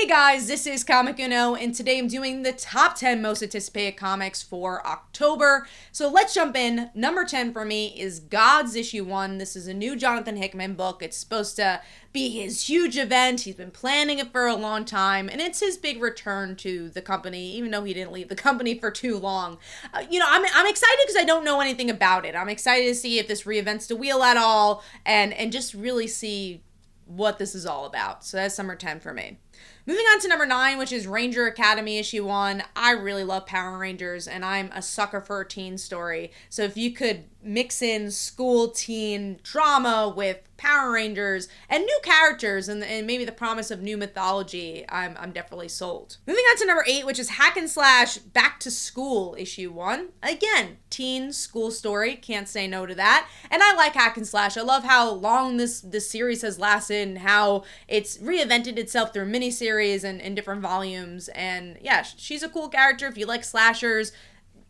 guys, this is Comic Uno, and today I'm doing the top 10 most anticipated comics for October. So let's jump in. Number 10 for me is G.O.D.S issue 1. This is a new Jonathan Hickman book. It's supposed to be his huge event. He's been planning it for a long time, and it's his big return to the company, even though he didn't leave the company for too long. I'm excited because I don't know anything about it. I'm excited to see if this reinvents the wheel at all, and just really see what this is all about. So that's number 10 for me. Moving on to number 9, which is Ranger Academy issue 1. I really love Power Rangers, and I'm a sucker for a teen story. So if you could mix in school teen drama with Power Rangers and new characters and maybe the promise of new mythology, I'm definitely sold. Moving on to number 8, which is Hack and Slash Back to School issue 1. Again, teen school story, can't say no to that. And I like Hack and Slash. I love how long this series has lasted and how it's reinvented itself through miniseries and different volumes. And yeah, she's a cool character. If you like slashers,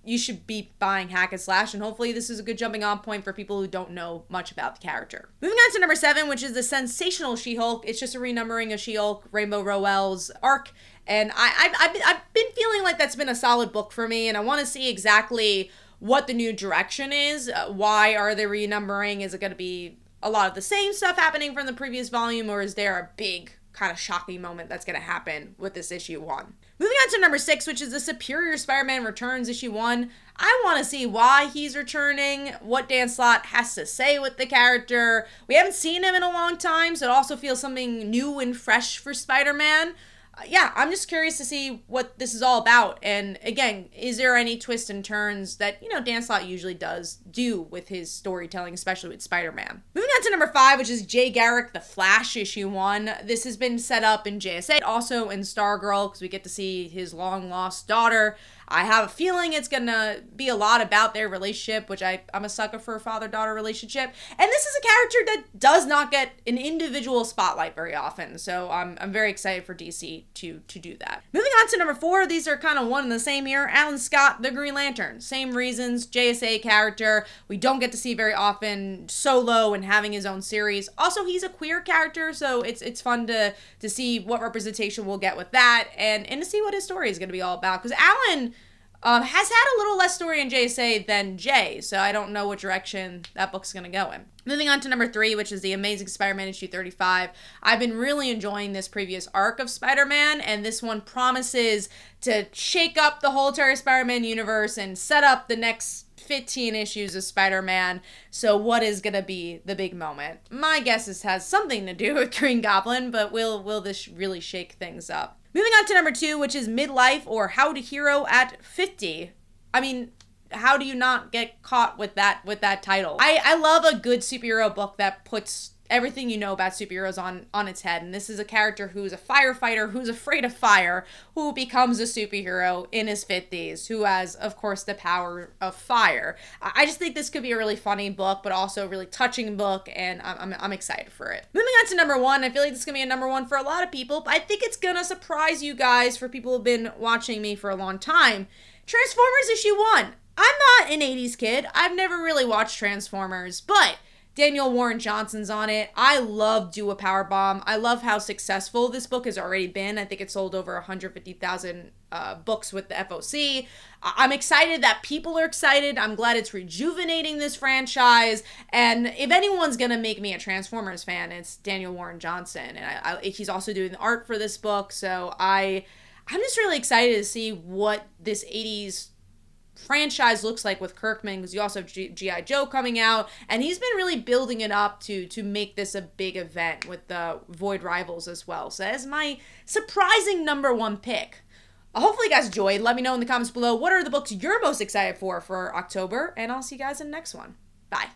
you should be buying Hack and Slash, and hopefully this is a good jumping on point for people who don't know much about the character. Moving on to number 7, which is the Sensational She-Hulk. It's just a renumbering of She-Hulk, Rainbow Rowell's arc, and I've been feeling like that's been a solid book for me, and I want to see exactly what the new direction is. Why are they renumbering? Is it going to be a lot of the same stuff happening from the previous volume, or is there a big kind of shocking moment that's going to happen with this issue 1? Moving on to number 6, which is the Superior Spider-Man Returns issue 1. I want to see why he's returning, what Dan Slott has to say with the character. We haven't seen him in a long time, so it also feels something new and fresh for Spider-Man. Yeah, I'm just curious to see what this is all about. And again, is there any twists and turns that, Dan Slott usually does do with his storytelling, especially with Spider-Man. Moving on to number 5, which is J. Garrick, The Flash, issue 1. This has been set up in JSA, also in Stargirl, because we get to see his long-lost daughter. I have a feeling it's going to be a lot about their relationship, which I'm a sucker for a father-daughter relationship. And this is a character that does not get an individual spotlight very often. So I'm very excited for DC to do that. Moving on to number 4, these are kind of one and the same here. Alan Scott, The Green Lantern. Same reasons, JSA character. We don't get to see very often solo and having his own series. Also, he's a queer character, so it's fun to see what representation we'll get with that and to see what his story is going to be all about. Because Alan has had a little less story in JSA than Jay, so I don't know what direction that book's going to go in. Moving on to number 3, which is The Amazing Spider-Man issue 35. I've been really enjoying this previous arc of Spider-Man, and this one promises to shake up the whole entire Spider-Man universe and set up the next 15 issues of Spider-Man. So what is going to be the big moment? My guess is has something to do with Green Goblin, but will this really shake things up? Moving on to number 2, which is Midlife, or How to Hero at 50. I mean, how do you not get caught with that title? I love a good superhero book that puts everything you know about superheroes on its head. And this is a character who's a firefighter, who's afraid of fire, who becomes a superhero in his 50s, who has, of course, the power of fire. I just think this could be a really funny book, but also a really touching book, and I'm excited for it. Moving on to number 1, I feel like this is going to be a number 1 for a lot of people, but I think it's going to surprise you guys for people who've been watching me for a long time. Transformers issue 1. I'm not an 80s kid. I've never really watched Transformers, but Daniel Warren Johnson's on it. I love Do a Powerbomb. I love how successful this book has already been. I think it sold over 150,000 books with the FOC. I'm excited that people are excited. I'm glad it's rejuvenating this franchise. And if anyone's going to make me a Transformers fan, it's Daniel Warren Johnson. And he's also doing the art for this book. So I'm just really excited to see what this 80s franchise looks like with Kirkman, because you also have G.I. Joe coming out, and he's been really building it up to make this a big event with the Void Rivals as well. So that's my surprising number 1 pick. Hopefully you guys enjoyed. Let me know in the comments below what are the books you're most excited for October, and I'll see you guys in the next one. Bye.